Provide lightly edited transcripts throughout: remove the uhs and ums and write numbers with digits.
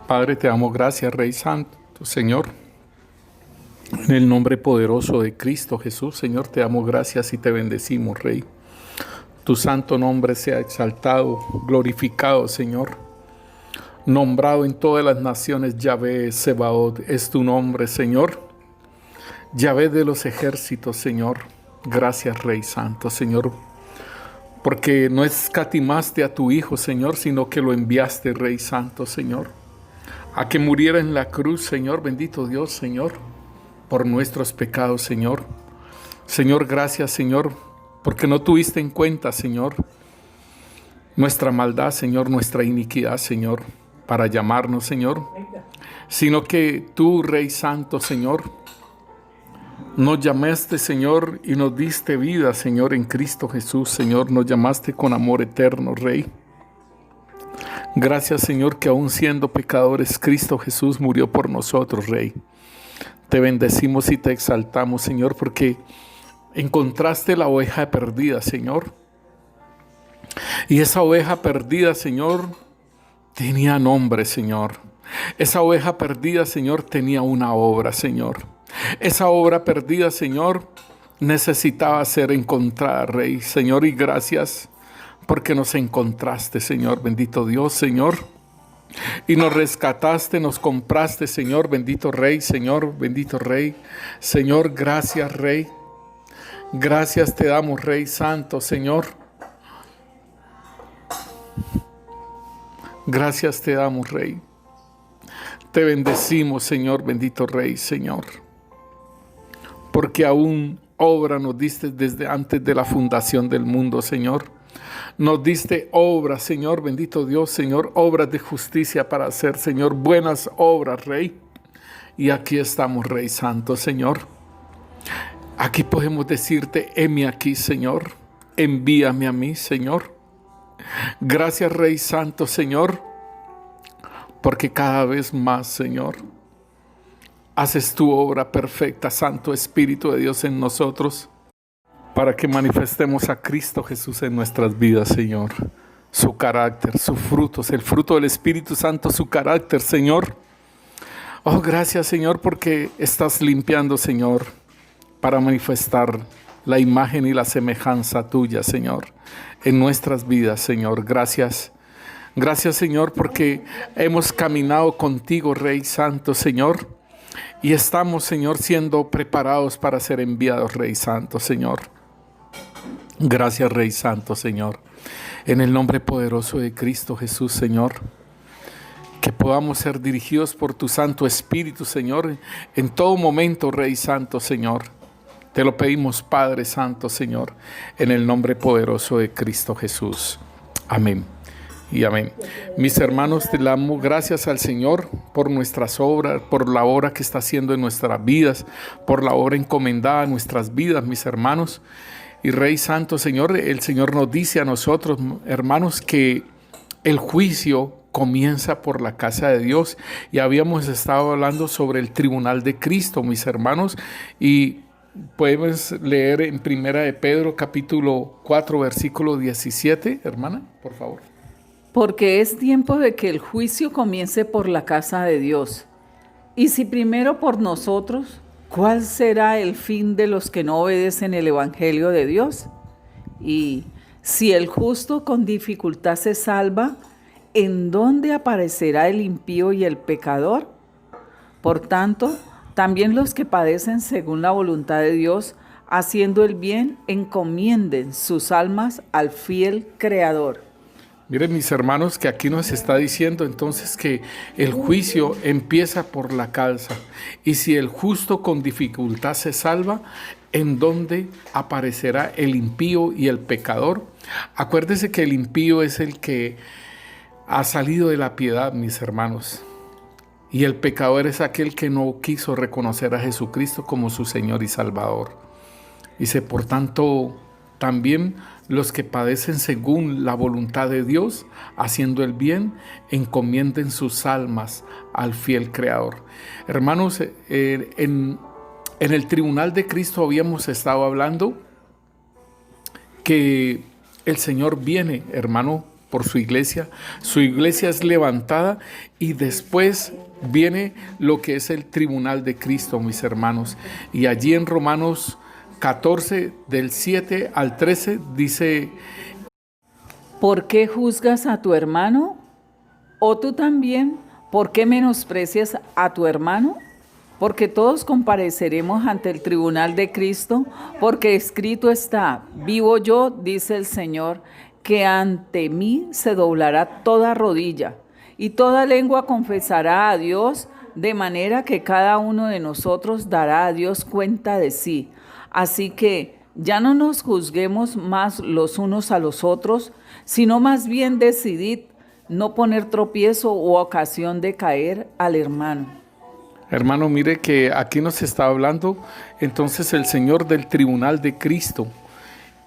Padre, te damos gracias, Rey Santo, Señor. En el nombre poderoso de Cristo Jesús, Señor, te damos gracias y te bendecimos, Rey. Tu santo nombre sea exaltado, glorificado, Señor. Nombrado en todas las naciones, Yahvé Sebaot es tu nombre, Señor. Yahvé de los ejércitos, Señor. Gracias, Rey Santo, Señor. Porque no escatimaste a tu Hijo, Señor, sino que lo enviaste, Rey Santo, Señor, a que muriera en la cruz, Señor, bendito Dios, Señor, por nuestros pecados, Señor. Señor, gracias, Señor, porque no tuviste en cuenta, Señor, nuestra maldad, Señor, nuestra iniquidad, Señor, para llamarnos, Señor, sino que tú, Rey Santo, Señor, nos llamaste, Señor, y nos diste vida, Señor, en Cristo Jesús, Señor, nos llamaste con amor eterno, Rey. Gracias, Señor, que aún siendo pecadores, Cristo Jesús murió por nosotros, Rey. Te bendecimos y te exaltamos, Señor, porque encontraste la oveja perdida, Señor. Y esa oveja perdida, Señor, tenía nombre, Señor. Esa oveja perdida, Señor, tenía una obra, Señor. Esa obra perdida, Señor, necesitaba ser encontrada, Rey. Señor, y gracias porque nos encontraste, Señor, bendito Dios, Señor. Y nos rescataste, nos compraste, Señor, bendito Rey, Señor, bendito Rey. Señor, gracias, Rey. Gracias te damos, Rey Santo, Señor. Gracias te damos, Rey. Te bendecimos, Señor, bendito Rey, Señor. Porque aún obra nos diste desde antes de la fundación del mundo, Señor. Nos diste obras, Señor, bendito Dios, Señor, obras de justicia para hacer, Señor, buenas obras, Rey. Y aquí estamos, Rey Santo, Señor. Aquí podemos decirte, heme aquí, Señor. Envíame a mí, Señor. Gracias, Rey Santo, Señor, porque cada vez más, Señor, haces tu obra perfecta, Santo Espíritu de Dios en nosotros, para que manifestemos a Cristo Jesús en nuestras vidas, Señor. Su carácter, sus frutos, el fruto del Espíritu Santo, su carácter, Señor. Oh, gracias, Señor, porque estás limpiando, Señor, para manifestar la imagen y la semejanza tuya, Señor, en nuestras vidas, Señor. Gracias. Gracias, Señor, porque hemos caminado contigo, Rey Santo, Señor, y estamos, Señor, siendo preparados para ser enviados, Rey Santo, Señor. Gracias, Rey Santo, Señor. En el nombre poderoso de Cristo Jesús, Señor, que podamos ser dirigidos por tu Santo Espíritu, Señor, en todo momento, Rey Santo, Señor. Te lo pedimos, Padre Santo, Señor, en el nombre poderoso de Cristo Jesús. Amén y amén. Mis hermanos, te damos gracias al Señor por nuestras obras, por la obra que está haciendo en nuestras vidas, por la obra encomendada en nuestras vidas, mis hermanos. Y Rey Santo, Señor, el Señor nos dice a nosotros, hermanos, que el juicio comienza por la casa de Dios. Y habíamos estado hablando sobre el tribunal de Cristo, mis hermanos, y podemos leer en Primera de Pedro, capítulo 4, versículo 17, hermana, por favor. Porque es tiempo de que el juicio comience por la casa de Dios. Y si primero por nosotros, ¿cuál será el fin de los que no obedecen el evangelio de Dios? Y si el justo con dificultad se salva, ¿en dónde aparecerá el impío y el pecador? Por tanto, también los que padecen según la voluntad de Dios, haciendo el bien, encomienden sus almas al fiel Creador. Miren, mis hermanos, que aquí nos está diciendo entonces que el juicio empieza por la casa. Y si el justo con dificultad se salva, ¿en dónde aparecerá el impío y el pecador? Acuérdese que el impío es el que ha salido de la piedad, mis hermanos. Y el pecador es aquel que no quiso reconocer a Jesucristo como su Señor y Salvador. Dice, por tanto, también los que padecen según la voluntad de Dios, haciendo el bien, encomienden sus almas al fiel Creador. Hermanos, en el tribunal de Cristo habíamos estado hablando que el Señor viene, hermano, por su iglesia es levantada y después viene lo que es el tribunal de Cristo, mis hermanos. Y allí en Romanos 14, del 7 al 13, dice: ¿Por qué juzgas a tu hermano? ¿O tú también, por qué menosprecias a tu hermano? Porque todos compareceremos ante el tribunal de Cristo, porque escrito está: vivo yo, dice el Señor, que ante mí se doblará toda rodilla, y toda lengua confesará a Dios, de manera que cada uno de nosotros dará a Dios cuenta de sí. Así que ya no nos juzguemos más los unos a los otros, sino más bien decidid no poner tropiezo u ocasión de caer al hermano. Hermano, mire que aquí nos está hablando entonces el Señor del tribunal de Cristo.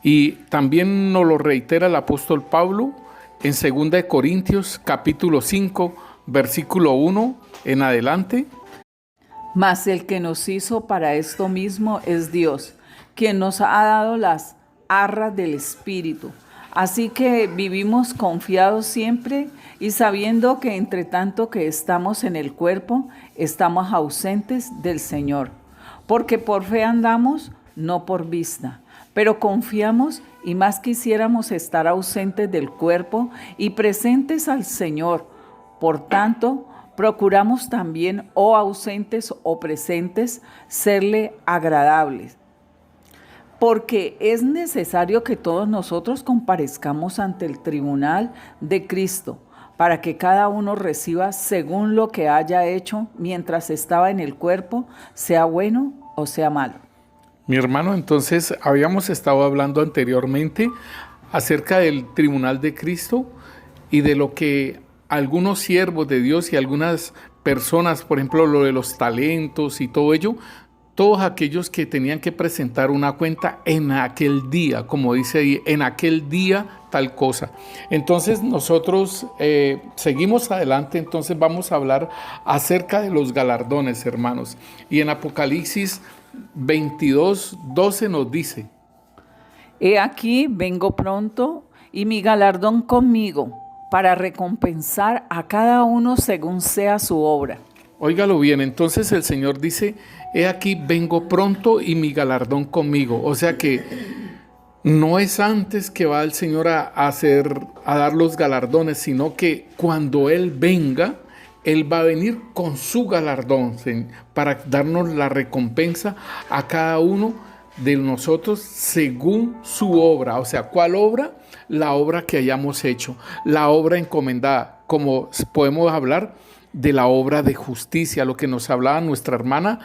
Y también nos lo reitera el apóstol Pablo en 2 Corintios capítulo 5, versículo 1 en adelante. Mas el que nos hizo para esto mismo es Dios, quien nos ha dado las arras del Espíritu. Así que vivimos confiados siempre y sabiendo que entre tanto que estamos en el cuerpo, estamos ausentes del Señor. Porque por fe andamos, no por vista. Pero confiamos y más quisiéramos estar ausentes del cuerpo y presentes al Señor. Por tanto, procuramos también, o ausentes o presentes, serle agradables. Porque es necesario que todos nosotros comparezcamos ante el tribunal de Cristo, para que cada uno reciba según lo que haya hecho mientras estaba en el cuerpo, sea bueno o sea malo. Mi hermano, entonces habíamos estado hablando anteriormente acerca del tribunal de Cristo y de lo que algunos siervos de Dios y algunas personas, por ejemplo, lo de los talentos y todo ello, todos aquellos que tenían que presentar una cuenta en aquel día, como dice ahí, en aquel día tal cosa. Entonces nosotros seguimos adelante, entonces vamos a hablar acerca de los galardones, hermanos. Y en Apocalipsis 22, 12 nos dice: He aquí, vengo pronto, y mi galardón conmigo, para recompensar a cada uno según sea su obra. Óigalo bien, entonces el Señor dice: he aquí, vengo pronto y mi galardón conmigo. O sea que no es antes que va el Señor a dar los galardones, sino que cuando Él venga, Él va a venir con su galardón para darnos la recompensa a cada uno de nosotros según su obra. O sea, ¿cuál obra? La obra que hayamos hecho, la obra encomendada. Como podemos hablar de la obra de justicia, lo que nos hablaba nuestra hermana,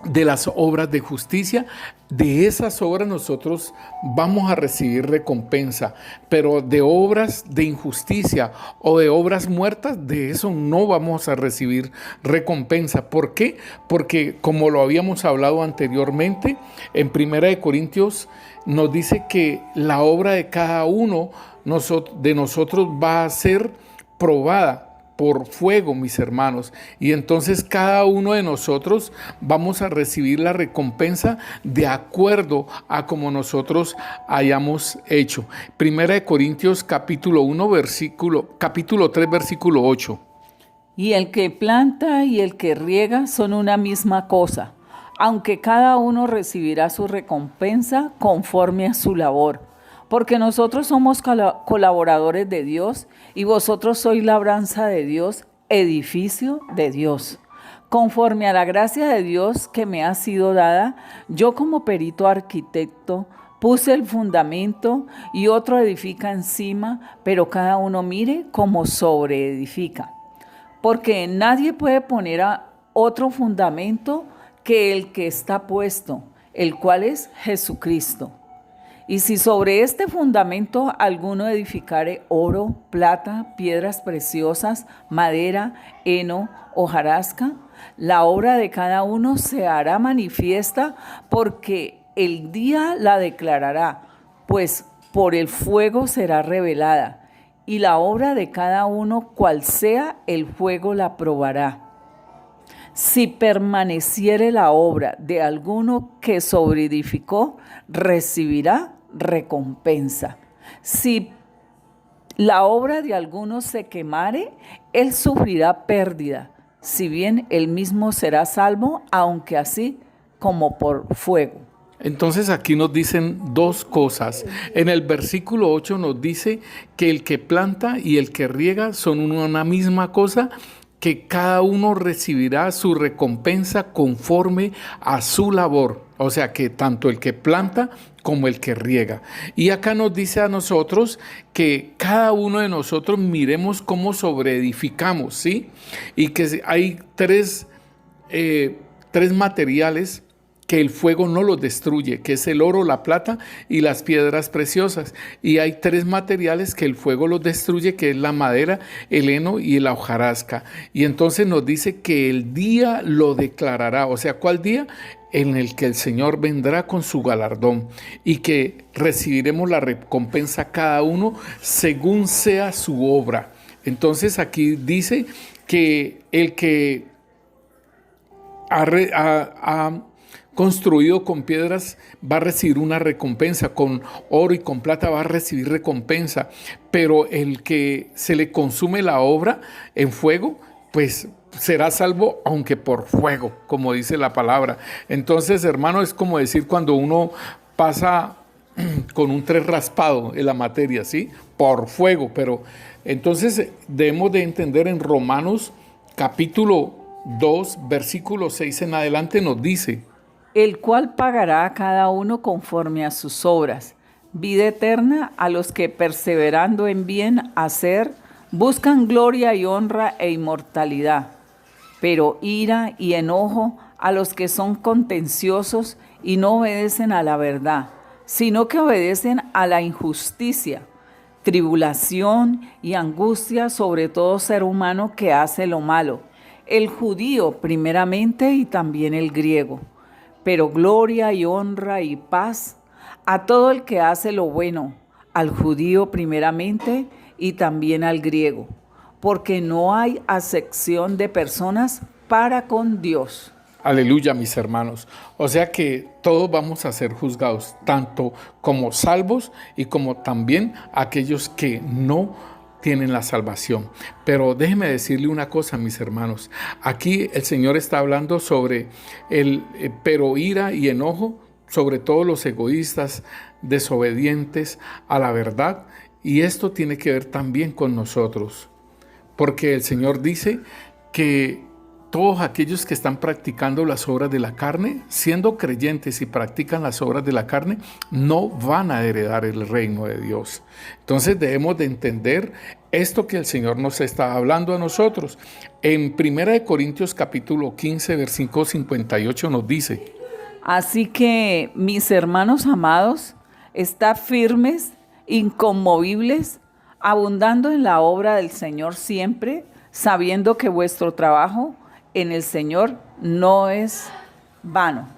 de las obras de justicia. De esas obras nosotros vamos a recibir recompensa, pero de obras de injusticia o de obras muertas, de eso no vamos a recibir recompensa. ¿Por qué? Porque como lo habíamos hablado anteriormente, en 1 Corintios nos dice que la obra de cada uno de nosotros va a ser probada por fuego, mis hermanos, y entonces cada uno de nosotros vamos a recibir la recompensa de acuerdo a como nosotros hayamos hecho. 1 Corintios capítulo 3, versículo 8. Y el que planta y el que riega son una misma cosa, aunque cada uno recibirá su recompensa conforme a su labor. Porque nosotros somos colaboradores de Dios y vosotros sois labranza de Dios, edificio de Dios. Conforme a la gracia de Dios que me ha sido dada, yo como perito arquitecto puse el fundamento y otro edifica encima, pero cada uno mire cómo sobreedifica. Porque nadie puede poner a otro fundamento que el que está puesto, el cual es Jesucristo. Y si sobre este fundamento alguno edificare oro, plata, piedras preciosas, madera, heno, hojarasca, la obra de cada uno se hará manifiesta, porque el día la declarará, pues por el fuego será revelada, y la obra de cada uno, cual sea, el fuego la probará. Si permaneciere la obra de alguno que sobreedificó, recibirá recompensa. Si la obra de alguno se quemare, él sufrirá pérdida, si bien él mismo será salvo, aunque así como por fuego. Entonces aquí nos dicen dos cosas. En el versículo 8 nos dice que el que planta y el que riega son una misma cosa, que cada uno recibirá su recompensa conforme a su labor. O sea que tanto el que planta como el que riega. Y acá nos dice a nosotros que cada uno de nosotros miremos cómo sobreedificamos, ¿sí? Y que hay tres materiales que el fuego no los destruye, que es el oro, la plata y las piedras preciosas. Y hay tres materiales que el fuego los destruye, que es la madera, el heno y la hojarasca. Y entonces nos dice que el día lo declarará. O sea, ¿cuál día? En el que el Señor vendrá con su galardón y que recibiremos la recompensa cada uno según sea su obra. Entonces aquí dice que el que ha construido con piedras va a recibir una recompensa, con oro y con plata va a recibir recompensa, pero el que se le consume la obra en fuego, pues será salvo aunque por fuego, como dice la palabra. Entonces, hermano, es como decir cuando uno pasa con un tres raspado en la materia, ¿sí? Por fuego, pero entonces debemos de entender en Romanos capítulo 2, versículo 6 en adelante nos dice: el cual pagará a cada uno conforme a sus obras, vida eterna a los que perseverando en bien hacer, buscan gloria y honra e inmortalidad, pero ira y enojo a los que son contenciosos y no obedecen a la verdad, sino que obedecen a la injusticia, tribulación y angustia sobre todo ser humano que hace lo malo, el judío primeramente y también el griego. Pero gloria y honra y paz a todo el que hace lo bueno, al judío primeramente y también al griego, porque no hay acepción de personas para con Dios. Aleluya, mis hermanos. O sea que todos vamos a ser juzgados, tanto como salvos y como también aquellos que no tienen la salvación. Pero déjeme decirle una cosa, mis hermanos. Aquí el Señor está hablando sobre pero ira y enojo sobre todos los egoístas, desobedientes a la verdad. Y esto tiene que ver también con nosotros. Porque el Señor dice que todos aquellos que están practicando las obras de la carne, siendo creyentes y practican las obras de la carne, no van a heredar el reino de Dios. Entonces debemos de entender esto que el Señor nos está hablando a nosotros. En 1 Corintios capítulo 15, versículo 58 nos dice: así que, mis hermanos amados, estad firmes, inconmovibles, abundando en la obra del Señor siempre, sabiendo que vuestro trabajo en el Señor no es vano.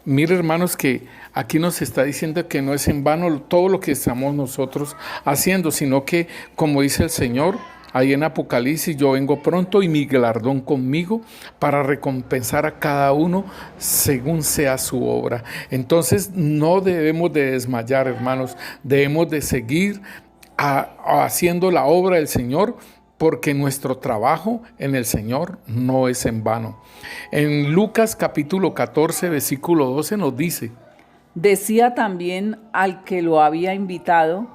Mire, hermanos, que aquí nos está diciendo que no es en vano todo lo que estamos nosotros haciendo, sino que, como dice el Señor ahí en Apocalipsis, yo vengo pronto y mi galardón conmigo para recompensar a cada uno según sea su obra. Entonces no debemos de desmayar, hermanos, debemos de seguir haciendo la obra del Señor, porque nuestro trabajo en el Señor no es en vano. En Lucas capítulo 14, versículo 12 nos dice: decía también al que lo había invitado: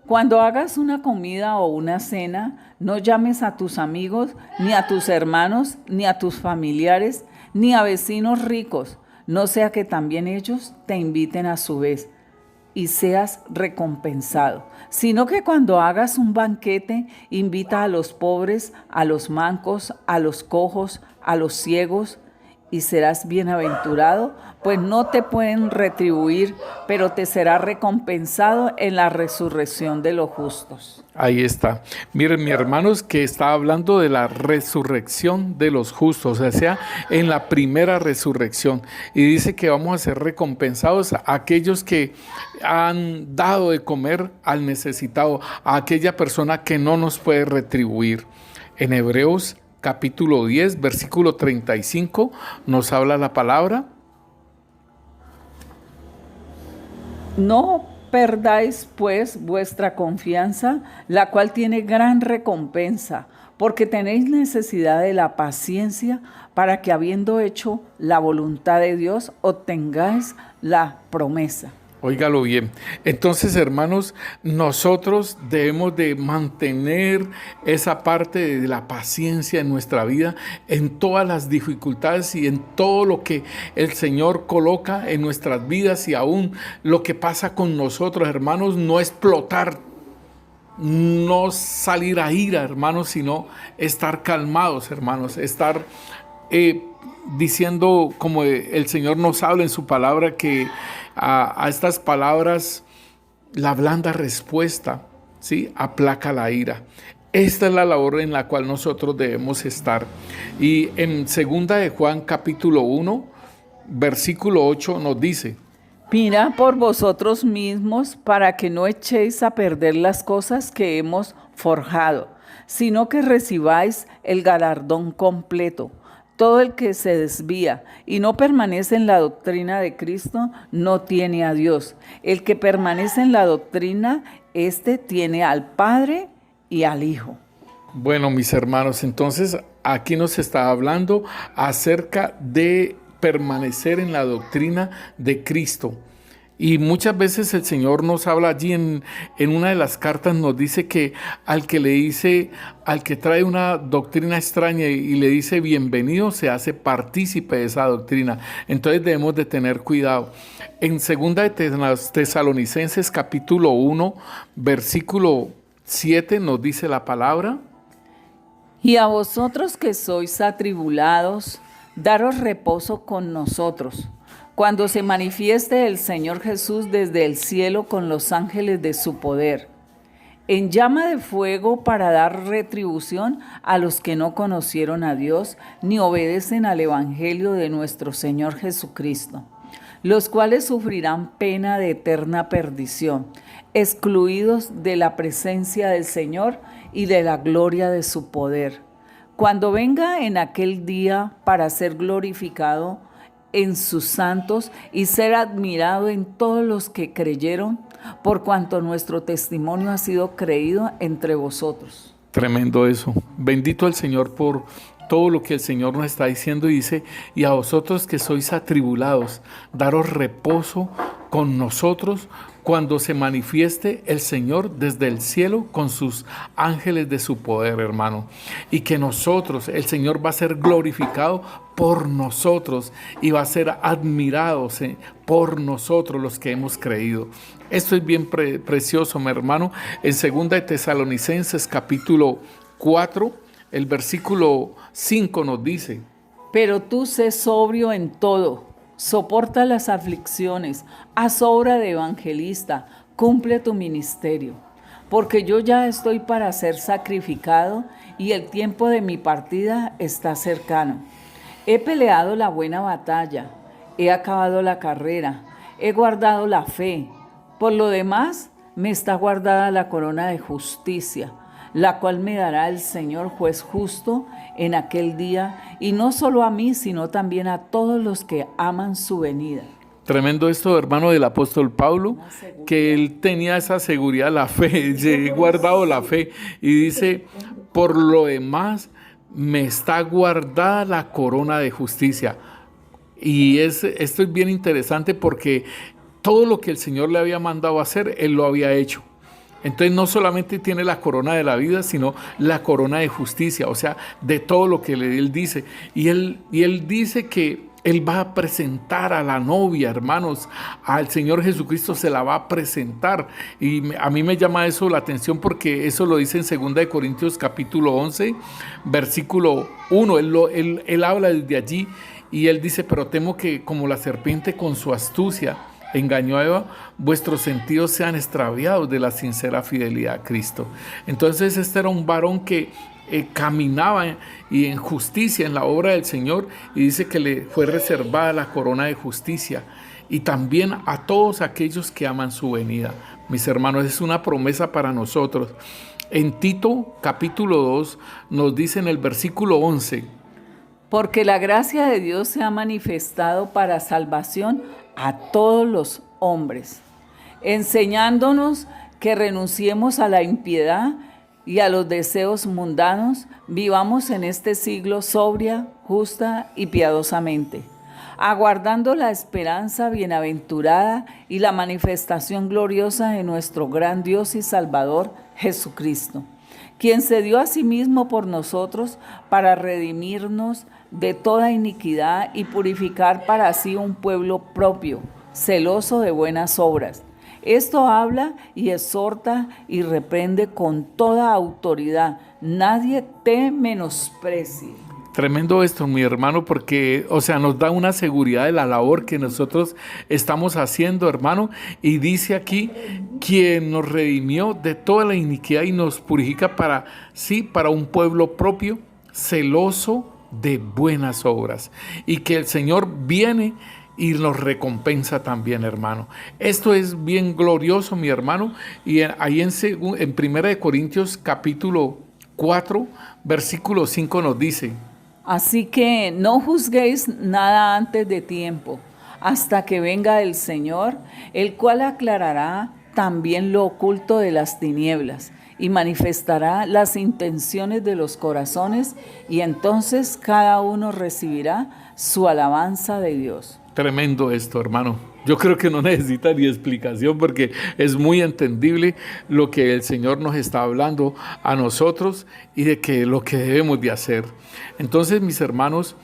cuando hagas una comida o una cena, no llames a tus amigos, ni a tus hermanos, ni a tus familiares, ni a vecinos ricos, no sea que también ellos te inviten a su vez y seas recompensado, sino que cuando hagas un banquete, invita a los pobres, a los mancos, a los cojos, a los ciegos, y serás bienaventurado, pues no te pueden retribuir, pero te será recompensado en la resurrección de los justos. Ahí está. Miren, mis hermanos, que está hablando de la resurrección de los justos, o sea, en la primera resurrección. Y dice que vamos a ser recompensados a aquellos que han dado de comer al necesitado, a aquella persona que no nos puede retribuir. En Hebreos capítulo 10, versículo 35, nos habla la palabra: no perdáis, pues, vuestra confianza, la cual tiene gran recompensa, porque tenéis necesidad de la paciencia para que, habiendo hecho la voluntad de Dios, obtengáis la promesa. Óigalo bien. Entonces, hermanos, nosotros debemos de mantener esa parte de la paciencia en nuestra vida, en todas las dificultades y en todo lo que el Señor coloca en nuestras vidas, y aún lo que pasa con nosotros, hermanos, no explotar, no salir a ira, hermanos, sino estar calmados, hermanos, estar diciendo, como el Señor nos habla en su palabra, que a estas palabras la blanda respuesta, ¿sí?, aplaca la ira. Esta es la labor en la cual nosotros debemos estar. Y en 2 de Juan capítulo 1, versículo 8 nos dice: Mirad por vosotros mismos para que no echéis a perder las cosas que hemos forjado, sino que recibáis el galardón completo. Todo el que se desvía y no permanece en la doctrina de Cristo no tiene a Dios. El que permanece en la doctrina, éste tiene al Padre y al Hijo. Bueno, mis hermanos, entonces aquí nos está hablando acerca de permanecer en la doctrina de Cristo. Y muchas veces el Señor nos habla allí en una de las cartas, nos dice que al que le dice, al que trae una doctrina extraña y le dice bienvenido, se hace partícipe de esa doctrina. Entonces debemos de tener cuidado. En 2 de Tesalonicenses capítulo 1, versículo 7 nos dice la palabra: Y a vosotros que sois atribulados, daros reposo con nosotros, cuando se manifieste el Señor Jesús desde el cielo con los ángeles de su poder, en llama de fuego, para dar retribución a los que no conocieron a Dios ni obedecen al Evangelio de nuestro Señor Jesucristo, los cuales sufrirán pena de eterna perdición, excluidos de la presencia del Señor y de la gloria de su poder, cuando venga en aquel día para ser glorificado en sus santos y ser admirado en todos los que creyeron, por cuanto nuestro testimonio ha sido creído entre vosotros. Tremendo eso. Bendito el Señor por todo lo que el Señor nos está diciendo. Y dice: y a vosotros que sois atribulados, daros reposo con nosotros cuando se manifieste el Señor desde el cielo con sus ángeles de su poder, hermano. Y que nosotros, el Señor va a ser glorificado por nosotros y va a ser admirado por nosotros los que hemos creído. Esto es bien precioso, mi hermano. En 2 de Tesalonicenses capítulo 4, el versículo 5 nos dice: Pero tú sé sobrio en todo, soporta las aflicciones, haz obra de evangelista, cumple tu ministerio. Porque yo ya estoy para ser sacrificado y el tiempo de mi partida está cercano. He peleado la buena batalla, he acabado la carrera, he guardado la fe. Por lo demás, me está guardada la corona de justicia, la cual me dará el Señor juez justo en aquel día, y no solo a mí, sino también a todos los que aman su venida. Tremendo esto, hermano, del apóstol Pablo, que él tenía esa seguridad, la fe, he guardado la fe, y dice: por lo demás, me está guardada la corona de justicia. Y esto es bien interesante porque todo lo que el Señor le había mandado hacer, Él lo había hecho. Entonces no solamente tiene la corona de la vida, sino la corona de justicia, o sea, de todo lo que Él dice. Y él dice que Él va a presentar a la novia, hermanos, al Señor Jesucristo se la va a presentar. Y a mí me llama eso la atención porque eso lo dice en 2 de Corintios capítulo 11, versículo 1. Él habla desde allí y Él dice: pero temo que como la serpiente con su astucia engañó a Eva, vuestros sentidos sean extraviados de la sincera fidelidad a Cristo. Entonces este era un varón que caminaba y en justicia en la obra del Señor, y dice que le fue reservada la corona de justicia, y también a todos aquellos que aman su venida. Mis hermanos, es una promesa para nosotros. En Tito capítulo 2 nos dice en el versículo 11: porque la gracia de Dios se ha manifestado para salvación a todos los hombres, enseñándonos que renunciemos a la impiedad y a los deseos mundanos, vivamos en este siglo sobria, justa y piadosamente, aguardando la esperanza bienaventurada y la manifestación gloriosa de nuestro gran Dios y Salvador, Jesucristo, quien se dio a sí mismo por nosotros para redimirnos de toda iniquidad y purificar para sí un pueblo propio, celoso de buenas obras. Esto habla y exhorta y reprende con toda autoridad. Nadie te menosprecie. Tremendo esto, mi hermano, porque, nos da una seguridad de la labor que nosotros estamos haciendo, hermano, y dice aquí, quien nos redimió de toda la iniquidad y nos purifica para un pueblo propio, celoso de buenas obras, y que el Señor viene y nos recompensa también, hermano. Esto es bien glorioso, mi hermano, y ahí en 1 Corintios capítulo 4, versículo 5 nos dice: así que no juzguéis nada antes de tiempo, hasta que venga el Señor, el cual aclarará también lo oculto de las tinieblas y manifestará las intenciones de los corazones, y entonces cada uno recibirá su alabanza de Dios. Tremendo esto, hermano. Yo creo que no necesita ni explicación porque es muy entendible lo que el Señor nos está hablando a nosotros y de que lo que debemos de hacer. Entonces, mis hermanos,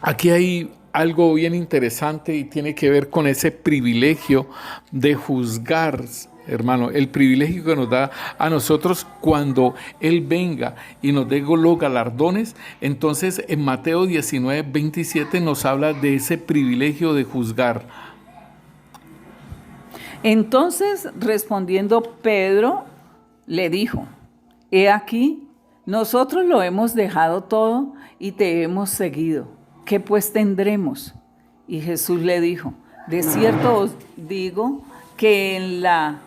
aquí hay algo bien interesante y tiene que ver con ese privilegio de juzgar, hermano, el privilegio que nos da a nosotros cuando Él venga y nos dé los galardones. Entonces en Mateo 19, 27 nos habla de ese privilegio de juzgar. Entonces respondiendo Pedro le dijo: he aquí, nosotros lo hemos dejado todo y te hemos seguido. ¿Qué pues tendremos? Y Jesús le dijo: de cierto os digo que en la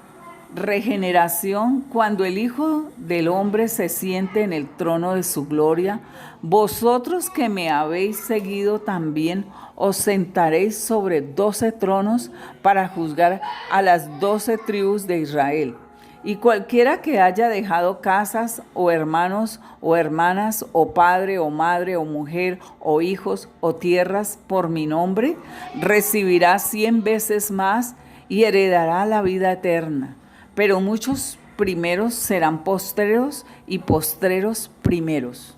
regeneración, cuando el Hijo del Hombre se siente en el trono de su gloria, vosotros que me habéis seguido también os sentaréis sobre 12 tronos para juzgar a las 12 tribus de Israel. Y cualquiera que haya dejado casas, o hermanos, o hermanas, o padre, o madre, o mujer, o hijos, o tierras, por mi nombre, recibirá 100 veces más y heredará la vida eterna. Pero muchos primeros serán postreros, y postreros primeros.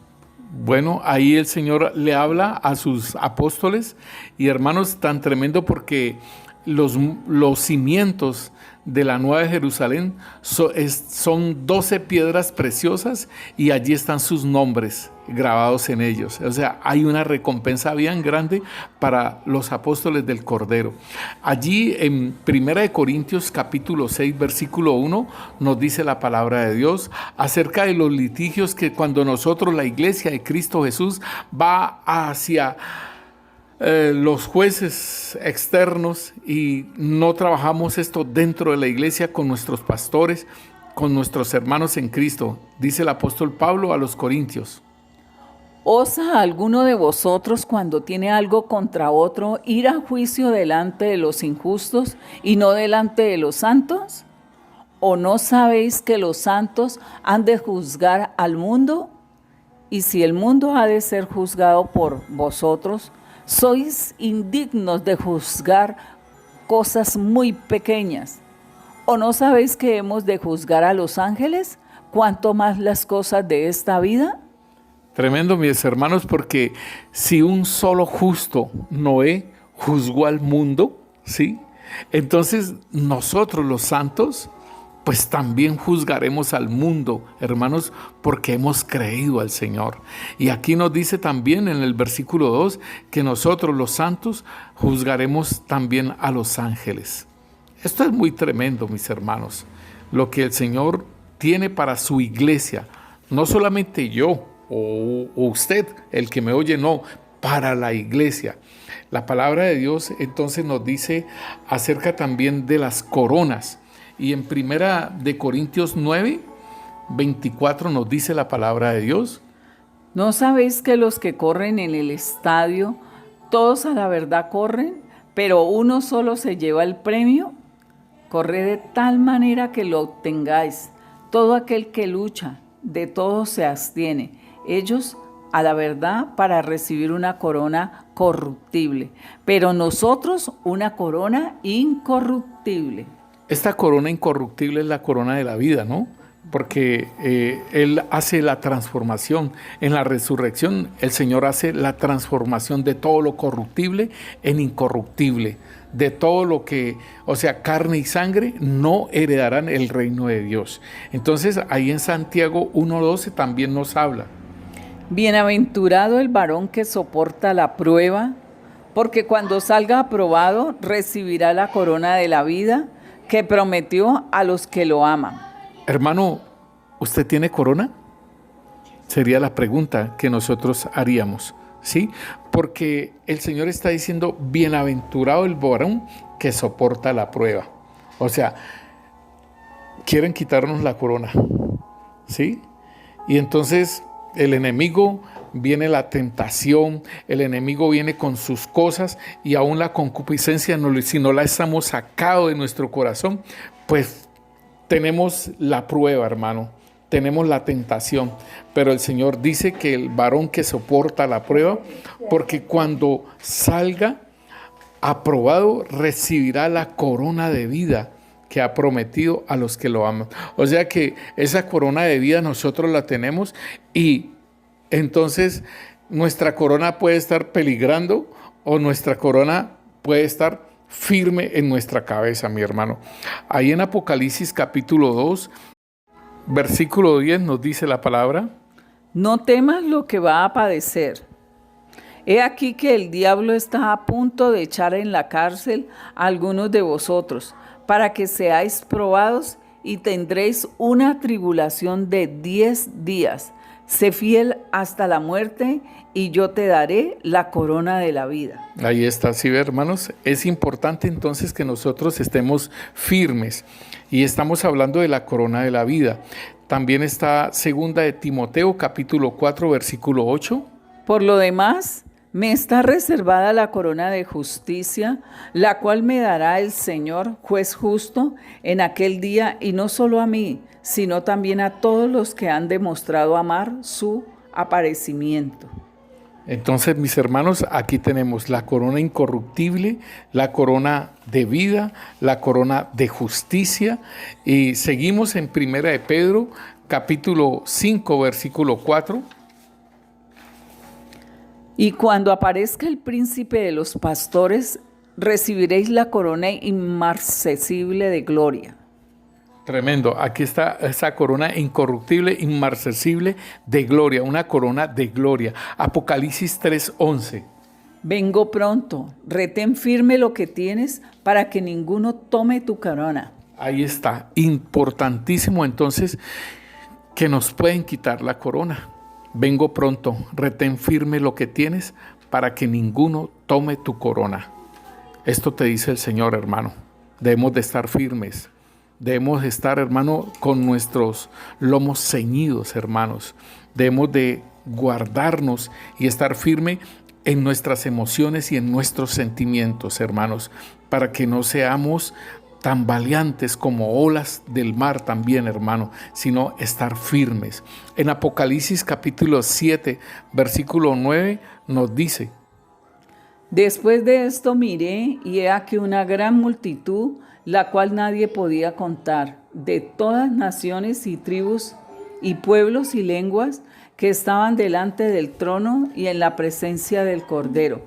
Bueno, ahí el Señor le habla a sus apóstoles, y hermanos, tan tremendo porque los cimientos de la Nueva Jerusalén son 12 piedras preciosas, y allí están sus nombres grabados en ellos. O sea, hay una recompensa bien grande para los apóstoles del Cordero. Allí en 1 Corintios capítulo 6 versículo 1 nos dice la palabra de Dios acerca de los litigios que cuando nosotros, la iglesia de Cristo Jesús, va hacia los jueces externos y no trabajamos esto dentro de la iglesia con nuestros pastores, con nuestros hermanos en Cristo. Dice el apóstol Pablo a los Corintios: ¿osa alguno de vosotros, cuando tiene algo contra otro, ir a juicio delante de los injustos y no delante de los santos? ¿O no sabéis que los santos han de juzgar al mundo? Y si el mundo ha de ser juzgado por vosotros, sois indignos de juzgar cosas muy pequeñas. ¿O no sabéis que hemos de juzgar a los ángeles? ¿Cuánto más las cosas de esta vida? Tremendo, mis hermanos, porque si un solo justo, Noé, juzgó al mundo, ¿sí? Entonces nosotros los santos, pues también juzgaremos al mundo, hermanos, porque hemos creído al Señor. Y aquí nos dice también en el versículo 2 que nosotros los santos juzgaremos también a los ángeles. Esto es muy tremendo, mis hermanos, lo que el Señor tiene para su iglesia. No solamente yo o usted, el que me oye, no, para la iglesia. La palabra de Dios entonces nos dice acerca también de las coronas. Y en 1 Corintios 9, 24 nos dice la palabra de Dios: ¿no sabéis que los que corren en el estadio, todos a la verdad corren, pero uno solo se lleva el premio? corred de tal manera que lo obtengáis. Todo aquel que lucha, de todo se abstiene. Ellos a la verdad para recibir una corona corruptible, pero nosotros una corona incorruptible. Esta corona incorruptible es la corona de la vida, ¿no? Porque Él hace la transformación. En la resurrección, el Señor hace la transformación de todo lo corruptible en incorruptible. De todo lo que, o sea, carne y sangre, no heredarán el reino de Dios. Entonces, ahí en Santiago 1:12 también nos habla. Bienaventurado el varón que soporta la prueba, porque cuando salga aprobado, recibirá la corona de la vida que prometió a los que lo aman. Hermano, ¿usted tiene corona? Sería la pregunta que nosotros haríamos, ¿sí? Porque el Señor está diciendo, bienaventurado el varón que soporta la prueba. O sea, quieren quitarnos la corona, ¿sí? Y entonces el enemigo viene la tentación, el enemigo viene con sus cosas y aún la concupiscencia, si no la estamos sacado de nuestro corazón, pues tenemos la prueba, hermano, tenemos la tentación, pero el Señor dice que el varón que soporta la prueba, porque cuando salga aprobado, recibirá la corona de vida que ha prometido a los que lo aman. O sea que esa corona de vida nosotros la tenemos y entonces nuestra corona puede estar peligrando o nuestra corona puede estar firme en nuestra cabeza, mi hermano. Ahí en Apocalipsis capítulo 2, versículo 10 nos dice la palabra: no temas lo que va a padecer. He aquí que el diablo está a punto de echar en la cárcel a algunos de vosotros, para que seáis probados y tendréis una tribulación de 10 días. Sé fiel hasta la muerte y yo te daré la corona de la vida. Ahí está, sí, hermanos. Es importante entonces que nosotros estemos firmes y estamos hablando de la corona de la vida. También está segunda de Timoteo capítulo 4 versículo 8. Por lo demás, me está reservada la corona de justicia, la cual me dará el Señor, juez justo, en aquel día, y no solo a mí, sino también a todos los que han demostrado amar su aparecimiento. Entonces, mis hermanos, aquí tenemos la corona incorruptible, la corona de vida, la corona de justicia, y seguimos en Primera de Pedro, capítulo 5, versículo 4. Y cuando aparezca el príncipe de los pastores, recibiréis la corona inmarcesible de gloria. Tremendo. Aquí está esa corona incorruptible, inmarcesible de gloria, una corona de gloria. Apocalipsis 3:11. Vengo pronto, retén firme lo que tienes para que ninguno tome tu corona. Ahí está, importantísimo entonces que nos pueden quitar la corona. Vengo pronto, retén firme lo que tienes para que ninguno tome tu corona. Esto te dice el Señor, hermano. Debemos de estar firmes. Debemos estar, hermano, con nuestros lomos ceñidos, hermanos. Debemos de guardarnos y estar firme en nuestras emociones y en nuestros sentimientos, hermanos, para que no seamos tan valientes como olas del mar también, hermano, sino estar firmes. En Apocalipsis capítulo 7, versículo 9, nos dice: después de esto miré, y he aquí una gran multitud, la cual nadie podía contar, de todas naciones y tribus y pueblos y lenguas, que estaban delante del trono y en la presencia del Cordero,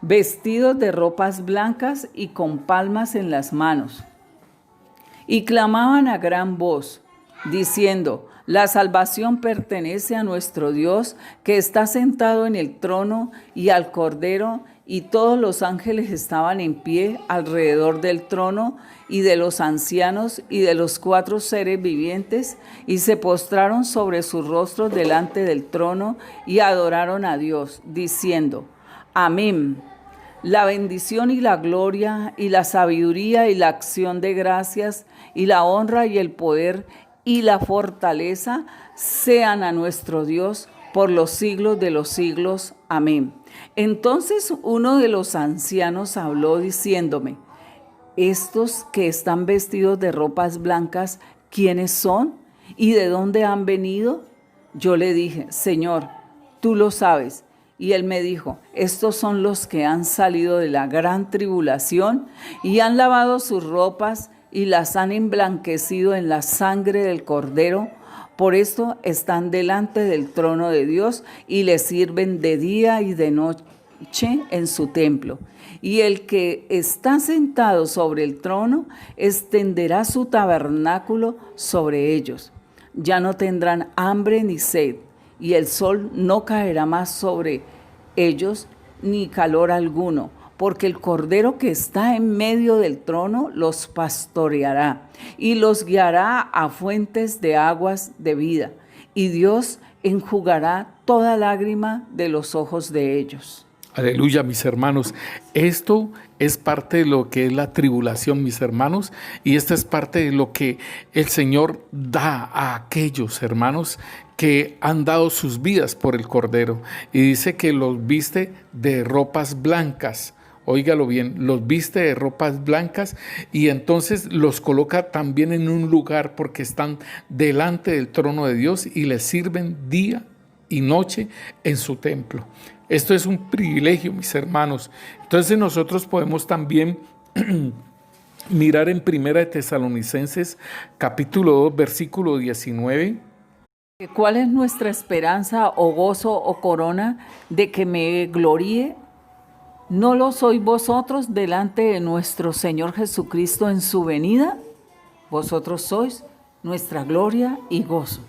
vestidos de ropas blancas y con palmas en las manos. Y clamaban a gran voz, diciendo: la salvación pertenece a nuestro Dios, que está sentado en el trono, y al Cordero. Y todos los ángeles estaban en pie alrededor del trono y de los ancianos y de los 4 seres vivientes, y se postraron sobre sus rostros delante del trono y adoraron a Dios, diciendo: amén. La bendición y la gloria y la sabiduría y la acción de gracias y la honra y el poder y la fortaleza sean a nuestro Dios por los siglos de los siglos. Amén. Entonces uno de los ancianos habló diciéndome: estos que están vestidos de ropas blancas, ¿quiénes son? ¿Y de dónde han venido? Yo le dije, Señor, tú lo sabes. Y él me dijo, estos son los que han salido de la gran tribulación y han lavado sus ropas y las han emblanquecido en la sangre del Cordero. Por esto están delante del trono de Dios y le sirven de día y de noche en su templo. Y el que está sentado sobre el trono extenderá su tabernáculo sobre ellos. Ya no tendrán hambre ni sed, y el sol no caerá más sobre ellos, ni calor alguno, porque el Cordero que está en medio del trono los pastoreará y los guiará a fuentes de aguas de vida, y Dios enjugará toda lágrima de los ojos de ellos. Aleluya, mis hermanos. Esto es parte de lo que es la tribulación, mis hermanos, y esta es parte de lo que el Señor da a aquellos hermanos que han dado sus vidas por el Cordero. Y dice que los viste de ropas blancas. Óigalo bien, los viste de ropas blancas y entonces los coloca también en un lugar porque están delante del trono de Dios y les sirven día y noche en su templo. Esto es un privilegio, mis hermanos. Entonces nosotros podemos también mirar en Primera de Tesalonicenses, capítulo 2, versículo 19. ¿Cuál es nuestra esperanza o gozo o corona de que me gloríe? ¿No lo sois vosotros delante de nuestro Señor Jesucristo en su venida? Vosotros sois nuestra gloria y gozo.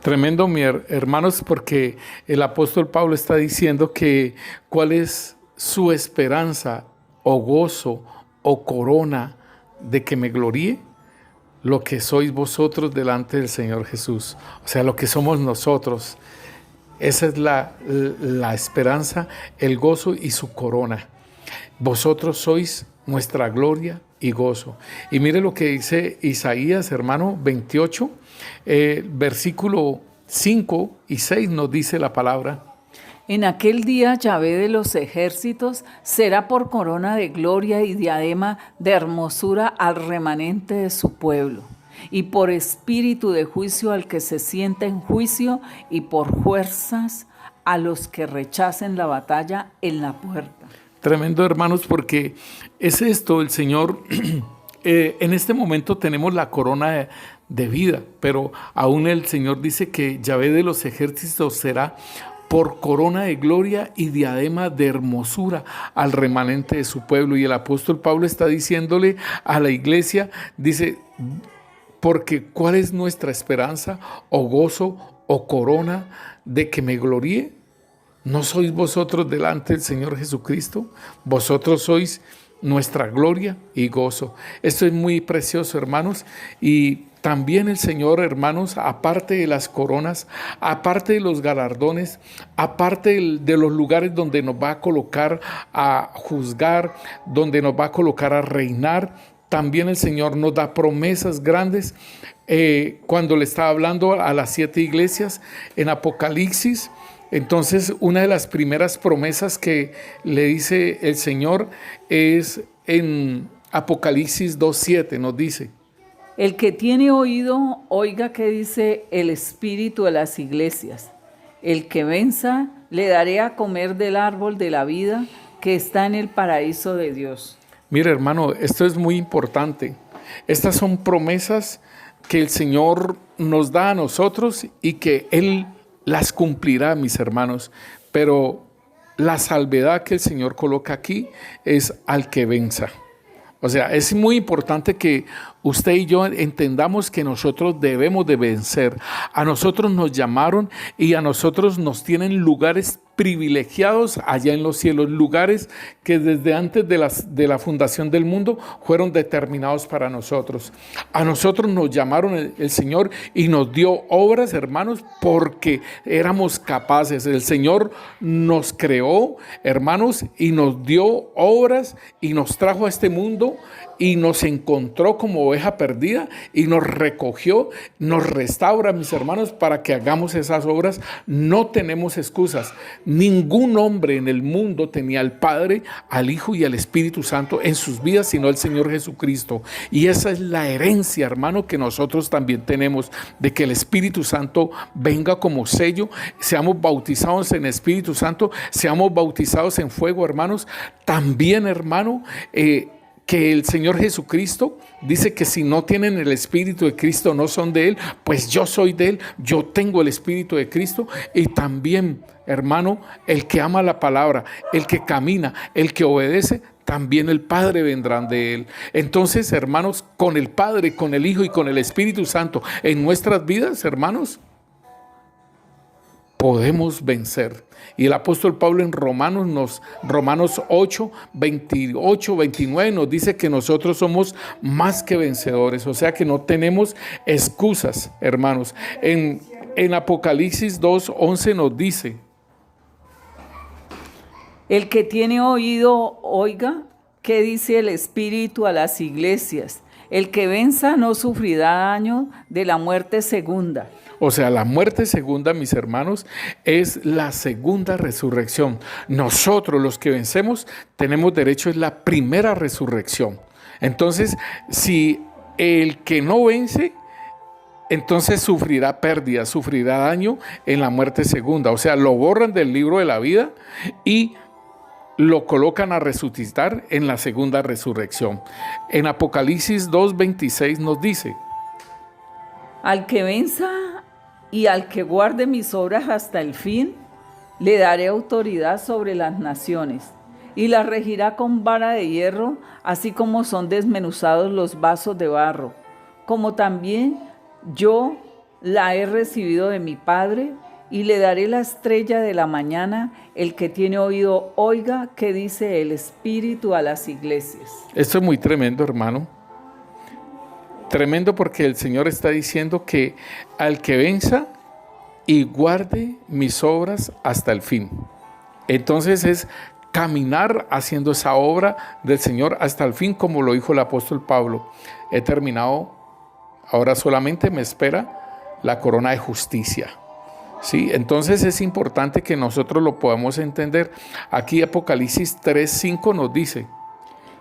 Tremendo, mis hermanos, porque el apóstol Pablo está diciendo que cuál es su esperanza o gozo o corona de que me gloríe. Lo que sois vosotros delante del Señor Jesús, o sea, lo que somos nosotros. Esa es la esperanza, el gozo y su corona. Vosotros sois nuestra gloria y gozo. Y mire lo que dice Isaías, hermano, 28, versículo 5 y 6 nos dice la palabra. En aquel día Yahvé de los ejércitos será por corona de gloria y diadema de hermosura al remanente de su pueblo, y por espíritu de juicio al que se sienta en juicio, y por fuerzas a los que rechacen la batalla en la puerta. Tremendo, hermanos, porque es esto, el Señor, en este momento tenemos la corona de vida, pero aún el Señor dice que Yahvé de los ejércitos será por corona de gloria y diadema de hermosura al remanente de su pueblo. Y el apóstol Pablo está diciéndole a la iglesia, dice, porque ¿cuál es nuestra esperanza o gozo o corona de que me gloríe? ¿No sois vosotros delante del Señor Jesucristo? Vosotros sois nuestra gloria y gozo. Esto es muy precioso, hermanos, y también el Señor, hermanos, aparte de las coronas, aparte de los galardones, aparte de los lugares donde nos va a colocar a juzgar, donde nos va a colocar a reinar, también el Señor nos da promesas grandes. Cuando le estaba hablando a las 7 iglesias en Apocalipsis, entonces una de las primeras promesas que le dice el Señor es en Apocalipsis 2:7, nos dice: el que tiene oído, oiga qué dice el Espíritu de las iglesias. El que venza, le daré a comer del árbol de la vida que está en el paraíso de Dios. Mire, hermano, esto es muy importante. Estas son promesas que el Señor nos da a nosotros y que Él las cumplirá, mis hermanos. Pero la salvedad que el Señor coloca aquí es al que venza. O sea, es muy importante que usted y yo entendamos que nosotros debemos de vencer. A nosotros nos llamaron y a nosotros nos tienen lugares privilegiados allá en los cielos, lugares que desde antes de la fundación del mundo fueron determinados para nosotros. A nosotros nos llamaron el Señor y nos dio obras, hermanos, porque éramos capaces. El Señor nos creó, hermanos, y nos dio obras y nos trajo a este mundo y nos encontró como oveja perdida y nos recogió, nos restaura, mis hermanos, para que hagamos esas obras. No tenemos excusas. Ningún hombre en el mundo tenía al Padre, al Hijo y al Espíritu Santo en sus vidas, sino el Señor Jesucristo. Y esa es la herencia, hermano, que nosotros también tenemos, de que el Espíritu Santo venga como sello, seamos bautizados en Espíritu Santo, seamos bautizados en fuego, hermanos. También, hermano, que el Señor Jesucristo dice que si no tienen el Espíritu de Cristo no son de Él. Pues yo soy de Él, yo tengo el Espíritu de Cristo. Y también, hermano, el que ama la palabra, el que camina, el que obedece, también el Padre vendrán de Él. Entonces, hermanos, con el Padre, con el Hijo y con el Espíritu Santo en nuestras vidas, hermanos, podemos vencer. Y el apóstol Pablo en Romanos 8, 28, 29 nos dice que nosotros somos más que vencedores, o sea que no tenemos excusas, hermanos. En Apocalipsis 2, 11 nos dice: el que tiene oído, oiga, ¿qué dice el Espíritu a las iglesias? El que venza no sufrirá daño de la muerte segunda. O sea, la muerte segunda, mis hermanos, es la segunda resurrección. Nosotros, los que vencemos, tenemos derecho a la primera resurrección. Entonces, si el que no vence, entonces sufrirá pérdida, sufrirá daño en la muerte segunda. O sea, lo borran del libro de la vida y lo colocan a resucitar en la segunda resurrección. En Apocalipsis 2:26 nos dice: al que venza y al que guarde mis obras hasta el fin, le daré autoridad sobre las naciones, y las regirá con vara de hierro, así como son desmenuzados los vasos de barro, como también yo la he recibido de mi Padre, y le daré la estrella de la mañana. El que tiene oído, oiga, qué dice el Espíritu a las iglesias. Esto es muy tremendo, hermano. Tremendo, porque el Señor está diciendo que al que venza y guarde mis obras hasta el fin. Entonces es caminar haciendo esa obra del Señor hasta el fin, como lo dijo el apóstol Pablo. He terminado, ahora solamente me espera la corona de justicia. Sí, entonces es importante que nosotros lo podamos entender. Aquí Apocalipsis 3:5 nos dice: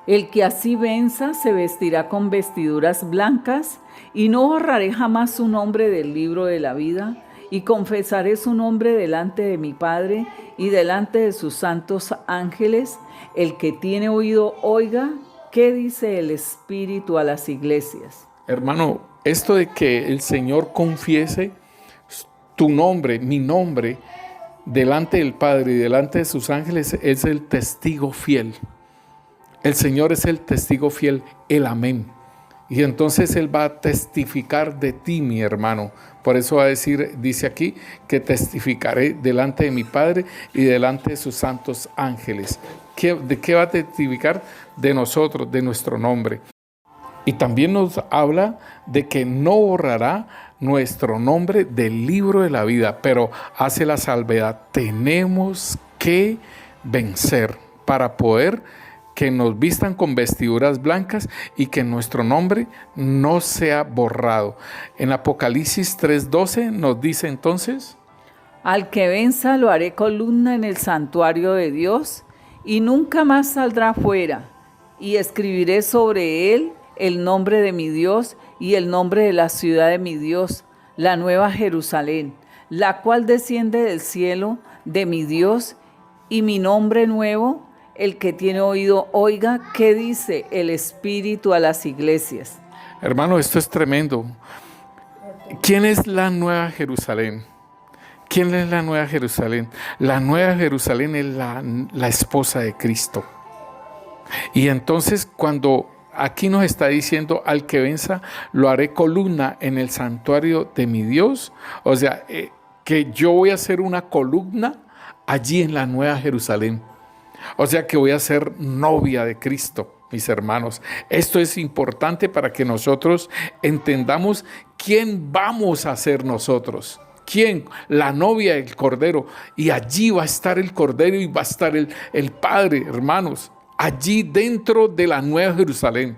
el que así venza se vestirá con vestiduras blancas, y no borraré jamás su nombre del libro de la vida, y confesaré su nombre delante de mi Padre y delante de sus santos ángeles. El que tiene oído, oiga, ¿qué dice el Espíritu a las iglesias? Hermano, esto de que el Señor confiese tu nombre, mi nombre, delante del Padre y delante de sus ángeles, es el testigo fiel. El Señor es el testigo fiel, el amén. Y entonces Él va a testificar de ti, mi hermano. Por eso va a decir, dice aquí, que testificaré delante de mi Padre y delante de sus santos ángeles. ¿De qué va a testificar? De nosotros, de nuestro nombre. Y también nos habla de que no borrará nuestro nombre del libro de la vida, pero hace la salvedad: tenemos que vencer para poder que nos vistan con vestiduras blancas y que nuestro nombre no sea borrado. En Apocalipsis 3:12 nos dice entonces: al que venza lo haré columna en el santuario de Dios, y nunca más saldrá fuera, y escribiré sobre él el nombre de mi Dios y el nombre de la ciudad de mi Dios, la nueva Jerusalén, la cual desciende del cielo de mi Dios, y mi nombre nuevo. El que tiene oído, oiga, ¿qué dice el Espíritu a las iglesias? Hermano, esto es tremendo. ¿Quién es la nueva Jerusalén? ¿Quién es la nueva Jerusalén? La nueva Jerusalén es la esposa de Cristo. Y entonces, cuando aquí nos está diciendo: al que venza lo haré columna en el santuario de mi Dios, o sea, que yo voy a ser una columna allí en la nueva Jerusalén. O sea que voy a ser novia de Cristo, mis hermanos. Esto es importante para que nosotros entendamos quién vamos a ser nosotros. ¿Quién? La novia del Cordero. Y allí va a estar el Cordero y va a estar el Padre, hermanos. Allí dentro de la nueva Jerusalén.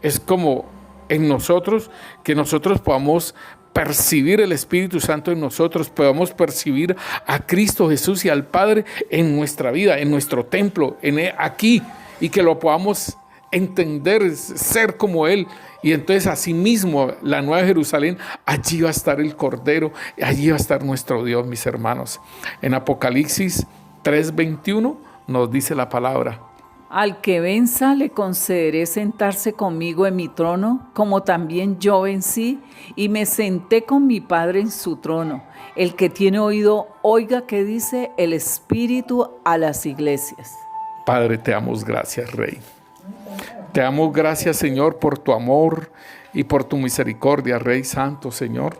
Es como en nosotros, que nosotros podamos percibir el Espíritu Santo en nosotros, podamos percibir a Cristo Jesús y al Padre en nuestra vida, en nuestro templo, aquí, y que lo podamos entender, ser como Él. Y entonces asimismo la Nueva Jerusalén, allí va a estar el Cordero, allí va a estar nuestro Dios, mis hermanos. En Apocalipsis 3:21 nos dice la palabra: al que venza le concederé sentarse conmigo en mi trono, como también yo vencí y me senté con mi Padre en su trono. El que tiene oído, oiga qué dice el Espíritu a las iglesias. Padre, te damos gracias, Rey. Te damos gracias, Señor, por tu amor y por tu misericordia, Rey Santo, Señor.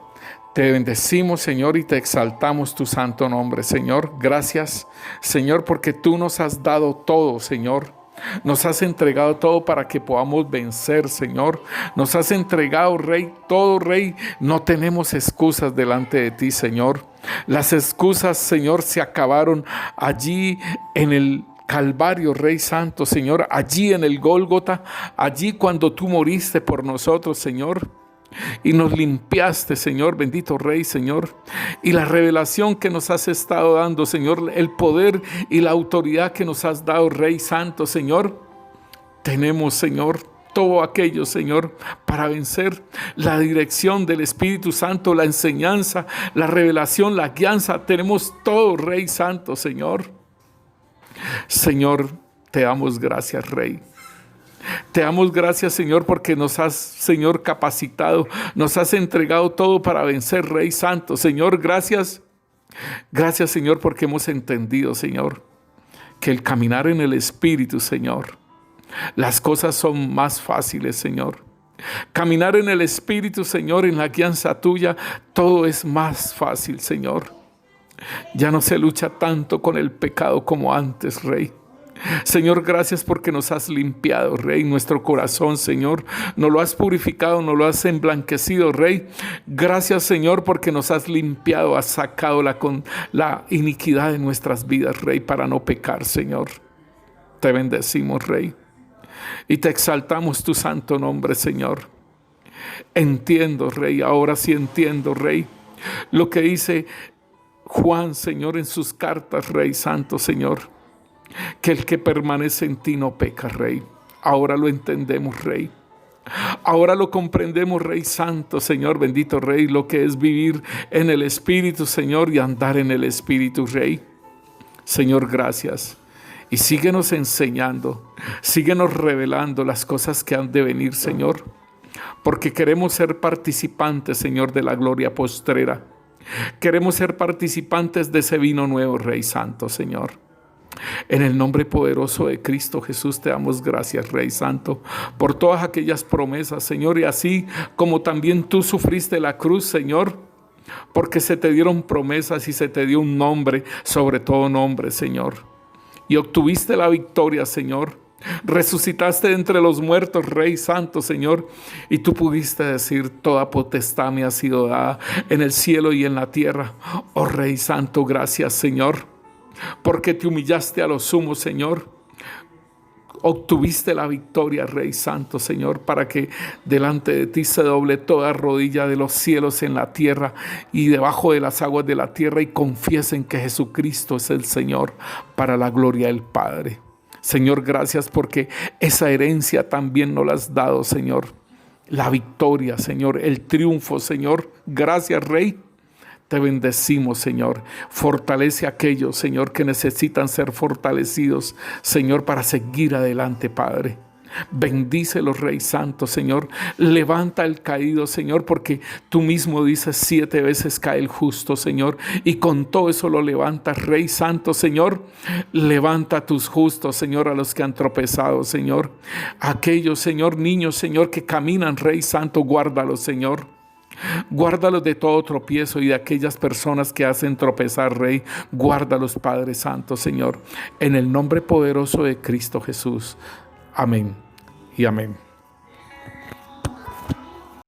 Te bendecimos, Señor, y te exaltamos tu santo nombre, Señor. Gracias, Señor, porque tú nos has dado todo, Señor. Nos has entregado todo para que podamos vencer, Señor. Nos has entregado, Rey, todo, Rey. No tenemos excusas delante de ti, Señor. Las excusas, Señor, se acabaron allí en el Calvario, Rey Santo, Señor. Allí en el Gólgota, allí cuando tú moriste por nosotros, Señor. Y nos limpiaste, Señor, bendito Rey, Señor. Y la revelación que nos has estado dando, Señor, el poder y la autoridad que nos has dado, Rey Santo, Señor. Tenemos, Señor, todo aquello, Señor, para vencer. La dirección del Espíritu Santo, la enseñanza, la revelación, la guianza. Tenemos todo, Rey Santo, Señor. Señor, te damos gracias, Rey. Te damos gracias, Señor, porque nos has, Señor, capacitado, nos has entregado todo para vencer, Rey Santo. Señor, gracias. Gracias, Señor, porque hemos entendido, Señor, que el caminar en el Espíritu, Señor, las cosas son más fáciles, Señor. Caminar en el Espíritu, Señor, en la guianza tuya, todo es más fácil, Señor. Ya no se lucha tanto con el pecado como antes, Rey. Señor, gracias porque nos has limpiado, Rey, nuestro corazón, Señor. Nos lo has purificado, nos lo has emblanquecido, Rey. Gracias, Señor, porque nos has limpiado, has sacado la iniquidad de nuestras vidas, Rey, para no pecar, Señor. Te bendecimos, Rey, y te exaltamos tu santo nombre, Señor. Entiendo, Rey, ahora sí entiendo, Rey, lo que dice Juan, Señor, en sus cartas, Rey Santo, Señor, que el que permanece en ti no peca, Rey. Ahora lo entendemos, Rey. Ahora lo comprendemos, Rey Santo, Señor, bendito Rey, lo que es vivir en el Espíritu, Señor, y andar en el Espíritu, Rey. Señor, gracias. Y síguenos enseñando, síguenos revelando las cosas que han de venir, Señor, porque queremos ser participantes, Señor, de la gloria postrera. Queremos ser participantes de ese vino nuevo, Rey Santo, Señor. En el nombre poderoso de Cristo Jesús te damos gracias, Rey Santo, por todas aquellas promesas, Señor, y así como también tú sufriste la cruz, Señor, porque se te dieron promesas y se te dio un nombre, sobre todo nombre, Señor, y obtuviste la victoria, Señor. Resucitaste de entre los muertos, Rey Santo, Señor, y tú pudiste decir: toda potestad me ha sido dada en el cielo y en la tierra. Oh Rey Santo, gracias, Señor, porque te humillaste a lo sumo, Señor. Obtuviste la victoria, Rey Santo, Señor, para que delante de ti se doble toda rodilla de los cielos en la tierra y debajo de las aguas de la tierra, y confiesen que Jesucristo es el Señor, para la gloria del Padre. Señor, gracias porque esa herencia también nos la has dado, Señor. La victoria, Señor, el triunfo, Señor. Gracias, Rey. Te bendecimos, Señor. Fortalece a aquellos, Señor, que necesitan ser fortalecidos, Señor, para seguir adelante, Padre. Bendícelos, Rey Santo, Señor. Levanta el caído, Señor, porque tú mismo dices 7 veces cae el justo, Señor, y con todo eso lo levantas, Rey Santo, Señor. Levanta a tus justos, Señor, a los que han tropezado, Señor. Aquellos, Señor, niños, Señor, que caminan, Rey Santo, guárdalos, Señor. Guárdalos de todo tropiezo y de aquellas personas que hacen tropezar, Rey. Guárdalos, Padre Santo, Señor, en el nombre poderoso de Cristo Jesús. Amén y amén.